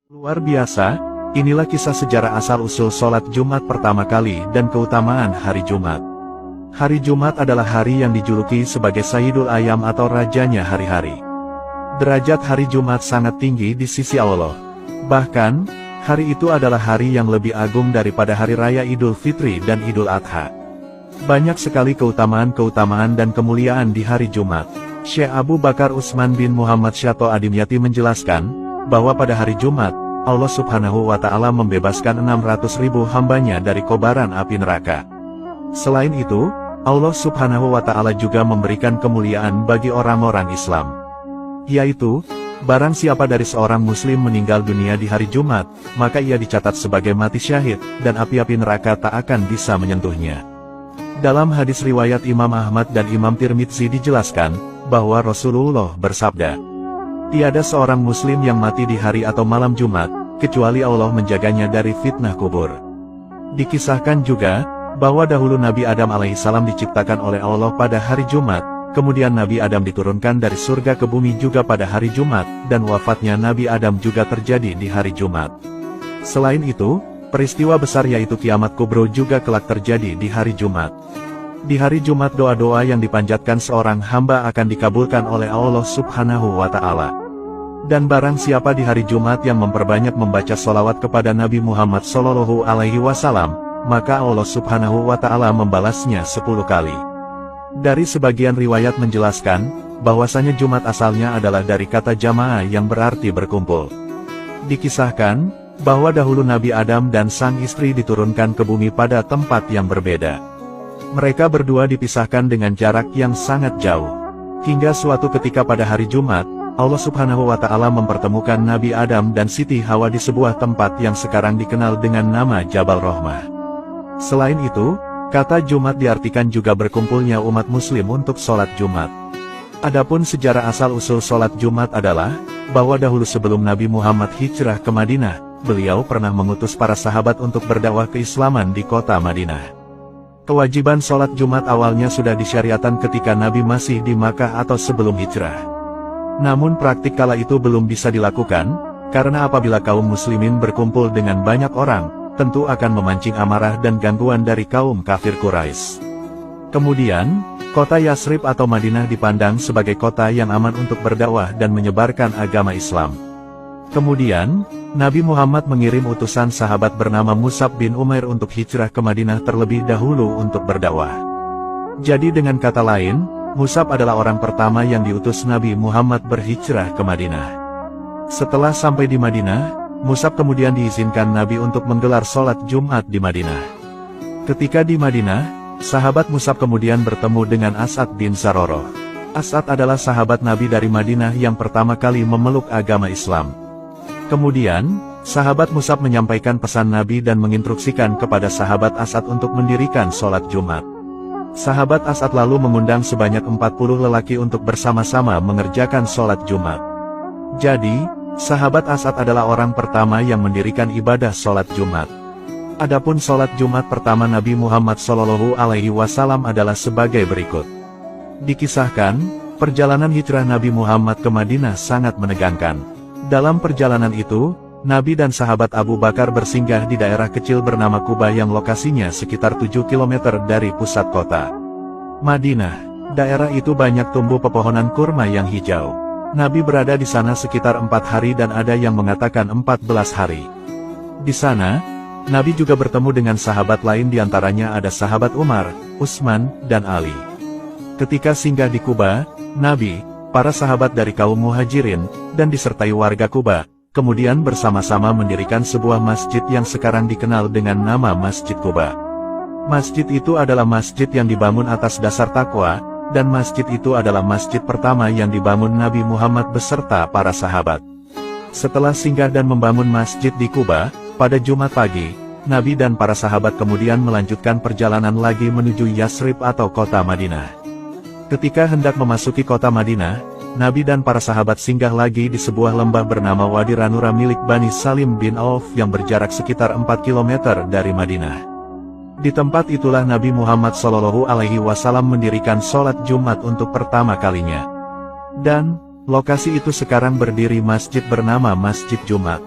Luar biasa, inilah kisah sejarah asal-usul sholat Jumat pertama kali dan keutamaan hari Jumat. Hari Jumat adalah hari yang dijuluki sebagai Sayyidul Ayyam atau rajanya hari-hari. Derajat hari Jumat sangat tinggi di sisi Allah. Bahkan, hari itu adalah hari yang lebih agung daripada hari raya Idul Fitri dan Idul Adha. Banyak sekali keutamaan-keutamaan dan kemuliaan di hari Jumat. Syekh Abu Bakar Utsman bin Muhammad Syato Adimyati menjelaskan, bahwa pada hari Jumat, Allah Subhanahu wa Ta'ala membebaskan 600.000 hambanya dari kobaran api neraka. Selain itu, Allah Subhanahu wa Ta'ala juga memberikan kemuliaan bagi orang-orang Islam, yaitu, barang siapa dari seorang muslim meninggal dunia di hari Jumat, maka ia dicatat sebagai mati syahid, dan api-api neraka tak akan bisa menyentuhnya. Dalam hadis riwayat Imam Ahmad dan Imam Tirmidzi dijelaskan, bahwa Rasulullah bersabda, tiada seorang muslim yang mati di hari atau malam Jumat, kecuali Allah menjaganya dari fitnah kubur. Dikisahkan juga, bahwa dahulu Nabi Adam alaihissalam diciptakan oleh Allah pada hari Jumat, kemudian Nabi Adam diturunkan dari surga ke bumi juga pada hari Jumat, dan wafatnya Nabi Adam juga terjadi di hari Jumat. Selain itu, peristiwa besar yaitu kiamat kubro juga kelak terjadi di hari Jumat. Di hari Jumat doa-doa yang dipanjatkan seorang hamba akan dikabulkan oleh Allah Subhanahu wa Ta'ala. Dan barang siapa di hari Jumat yang memperbanyak membaca sholawat kepada Nabi Muhammad Sallallahu Alaihi Wasallam, maka Allah Subhanahu wa Ta'ala membalasnya 10 kali. Dari sebagian riwayat menjelaskan, bahwasanya Jumat asalnya adalah dari kata jamaah yang berarti berkumpul. Dikisahkan, bahwa dahulu Nabi Adam dan sang istri diturunkan ke bumi pada tempat yang berbeda. Mereka berdua dipisahkan dengan jarak yang sangat jauh. Hingga suatu ketika pada hari Jumat, Allah Subhanahu wa Ta'ala mempertemukan Nabi Adam dan Siti Hawa di sebuah tempat yang sekarang dikenal dengan nama Jabal Rahmah. Selain itu, kata Jumat diartikan juga berkumpulnya umat muslim untuk sholat Jumat. Adapun sejarah asal-usul sholat Jumat adalah, bahwa dahulu sebelum Nabi Muhammad hijrah ke Madinah, beliau pernah mengutus para sahabat untuk berdakwah keislaman di kota Madinah. Kewajiban sholat Jumat awalnya sudah disyariatkan ketika Nabi masih di Makkah atau sebelum hijrah. Namun praktik kala itu belum bisa dilakukan, karena apabila kaum muslimin berkumpul dengan banyak orang, tentu akan memancing amarah dan gangguan dari kaum kafir Quraisy. Kemudian, kota Yasrib atau Madinah dipandang sebagai kota yang aman untuk berdakwah dan menyebarkan agama Islam. Kemudian, Nabi Muhammad mengirim utusan sahabat bernama Mus'ab bin Umair untuk hijrah ke Madinah terlebih dahulu untuk berdakwah. Jadi dengan kata lain, Mus'ab adalah orang pertama yang diutus Nabi Muhammad berhijrah ke Madinah. Setelah sampai di Madinah, Mus'ab kemudian diizinkan Nabi untuk menggelar sholat Jumat di Madinah. Ketika di Madinah, sahabat Mus'ab kemudian bertemu dengan As'ad bin Zaroroh. As'ad adalah sahabat Nabi dari Madinah yang pertama kali memeluk agama Islam. Kemudian, sahabat Mus'ab menyampaikan pesan Nabi dan menginstruksikan kepada sahabat As'ad untuk mendirikan sholat Jumat. Sahabat As'ad lalu mengundang sebanyak 40 lelaki untuk bersama-sama mengerjakan sholat Jumat. Jadi, sahabat As'ad adalah orang pertama yang mendirikan ibadah sholat Jumat. Adapun sholat Jumat pertama Nabi Muhammad Sallallahu Alaihi Wasallam adalah sebagai berikut. Dikisahkan, perjalanan hijrah Nabi Muhammad ke Madinah sangat menegangkan. Dalam perjalanan itu, Nabi dan sahabat Abu Bakar bersinggah di daerah kecil bernama Quba yang lokasinya sekitar 7 km dari pusat kota Madinah. Daerah itu banyak tumbuh pepohonan kurma yang hijau. Nabi berada di sana sekitar 4 hari dan ada yang mengatakan 14 hari. Di sana, Nabi juga bertemu dengan sahabat lain diantaranya ada sahabat Umar, Utsman, dan Ali. Ketika singgah di Quba, Nabi, para sahabat dari kaum muhajirin, dan disertai warga Quba, kemudian bersama-sama mendirikan sebuah masjid yang sekarang dikenal dengan nama Masjid Quba. Masjid itu adalah masjid yang dibangun atas dasar takwa, dan masjid itu adalah masjid pertama yang dibangun Nabi Muhammad beserta para sahabat. Setelah singgah dan membangun masjid di Quba, pada Jumat pagi, Nabi dan para sahabat kemudian melanjutkan perjalanan lagi menuju Yasrib atau kota Madinah. Ketika hendak memasuki kota Madinah, Nabi dan para sahabat singgah lagi di sebuah lembah bernama Wadi Ranura milik Bani Salim bin Auf yang berjarak sekitar 4 km dari Madinah. Di tempat itulah Nabi Muhammad Sallallahu Alaihi Wasallam mendirikan sholat Jumat untuk pertama kalinya. Dan, lokasi itu sekarang berdiri masjid bernama Masjid Jumat.